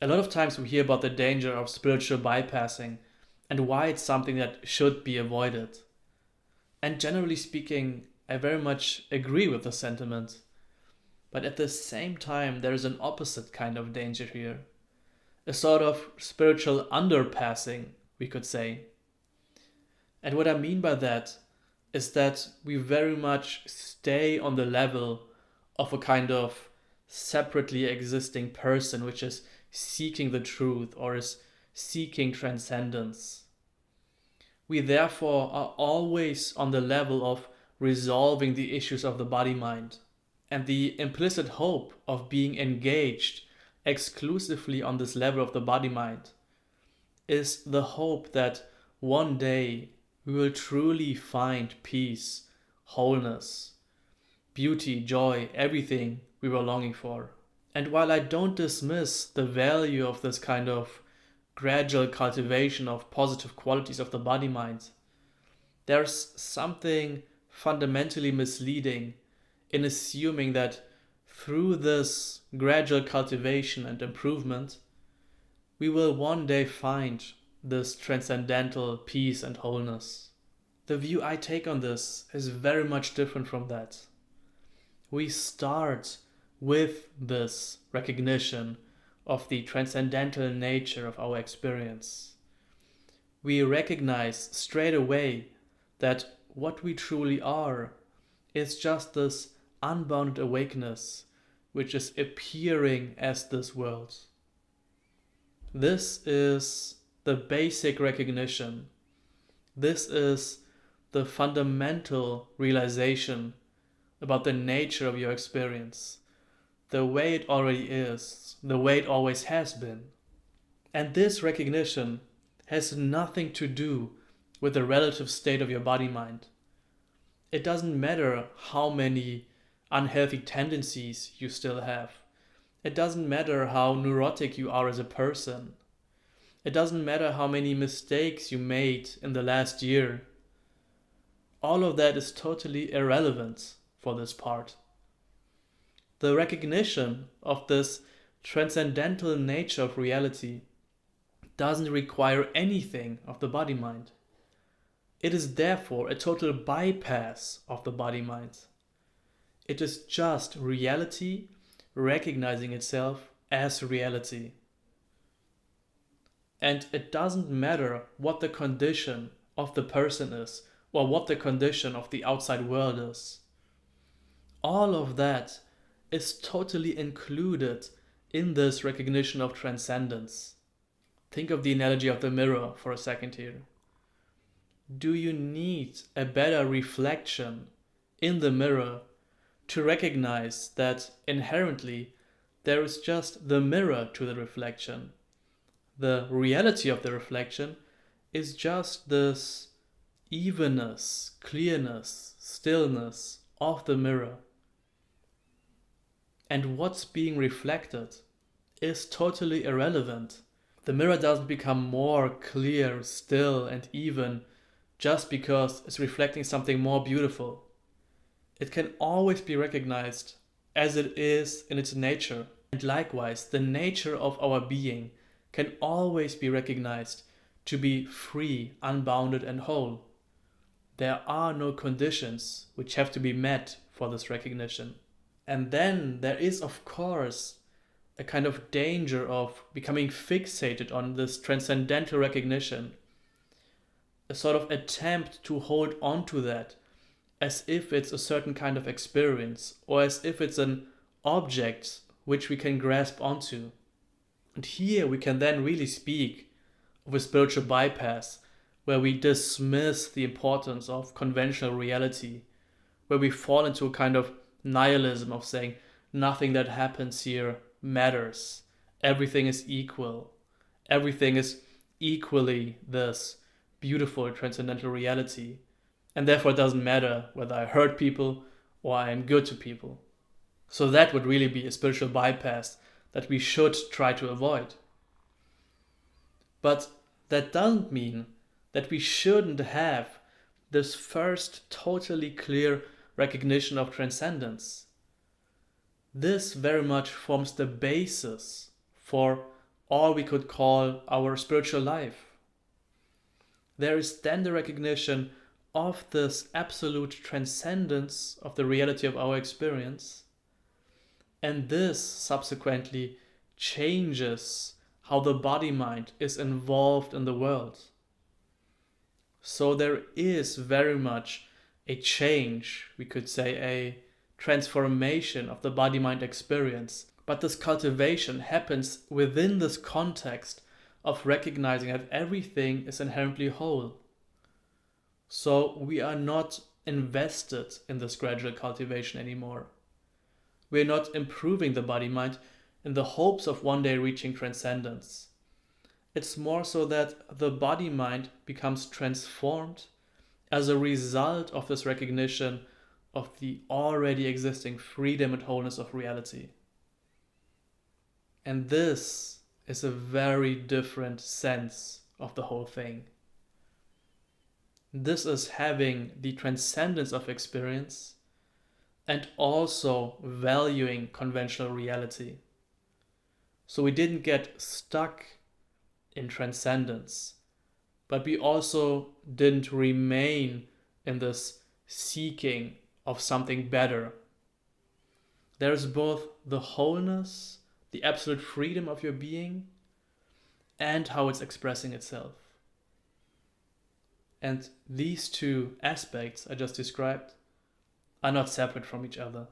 A lot of times we hear about the danger of spiritual bypassing and why it's something that should be avoided. And generally speaking, I very much agree with the sentiment. But at the same time, there is an opposite kind of danger here. A sort of spiritual underpassing, we could say. And what I mean by that is that we very much stay on the level of a kind of separately existing person which is seeking the truth or is seeking transcendence. We therefore are always on the level of resolving the issues of the body mind, and the implicit hope of being engaged exclusively on this level of the body mind is the hope that one day we will truly find peace, wholeness, beauty, joy, everything we were longing for. And while I don't dismiss the value of this kind of gradual cultivation of positive qualities of the body mind, there's something fundamentally misleading in assuming that through this gradual cultivation and improvement, we will one day find this transcendental peace and wholeness. The view I take on this is very much different from that. We start with this recognition of the transcendental nature of our experience. We recognize straight away that what we truly are is just this unbounded awakeness which is appearing as this world. This is the basic recognition. This is the fundamental realization about the nature of your experience, the way it already is, the way it always has been. And this recognition has nothing to do with the relative state of your body-mind. It doesn't matter how many unhealthy tendencies you still have. It doesn't matter how neurotic you are as a person. It doesn't matter how many mistakes you made in the last year. All of that is totally irrelevant for this part. The recognition of this transcendental nature of reality doesn't require anything of the body-mind. It is therefore a total bypass of the body-mind. It is just reality recognizing itself as reality. And it doesn't matter what the condition of the person is or what the condition of the outside world is. All of that is totally included in this recognition of transcendence. Think of the analogy of the mirror for a second here. Do you need a better reflection in the mirror to recognize that inherently there is just the mirror to the reflection? The reality of the reflection is just this evenness, clearness, stillness of the mirror. And what's being reflected is totally irrelevant. The mirror doesn't become more clear, still, and even just because it's reflecting something more beautiful. It can always be recognized as it is in its nature. And likewise, the nature of our being can always be recognized to be free, unbounded, and whole. There are no conditions which have to be met for this recognition. And then there is, of course, a kind of danger of becoming fixated on this transcendental recognition, a sort of attempt to hold on to that as if it's a certain kind of experience or as if it's an object which we can grasp onto. And here we can then really speak of a spiritual bypass where we dismiss the importance of conventional reality, where we fall into a kind of nihilism of saying nothing that happens here matters. Everything is equal. Everything is equally this beautiful transcendental reality. And therefore it doesn't matter whether I hurt people or I am good to people. So that would really be a spiritual bypass that we should try to avoid. But that doesn't mean that we shouldn't have this first totally clear recognition of transcendence. This very much forms the basis for or we could call our spiritual life. There is then the recognition of this absolute transcendence of the reality of our experience, and this subsequently changes how the body-mind is involved in the world. So there is very much a change, we could say a transformation of the body-mind experience. But this cultivation happens within this context of recognizing that everything is inherently whole. So we are not invested in this gradual cultivation anymore. We are not improving the body-mind in the hopes of one day reaching transcendence. It's more so that the body-mind becomes transformed as a result of this recognition of the already existing freedom and wholeness of reality. And this is a very different sense of the whole thing. This is having the transcendence of experience and also valuing conventional reality. So we didn't get stuck in transcendence, but we also didn't remain in this seeking of something better. There's both the wholeness, the absolute freedom of your being, and how it's expressing itself. And these two aspects I just described are not separate from each other.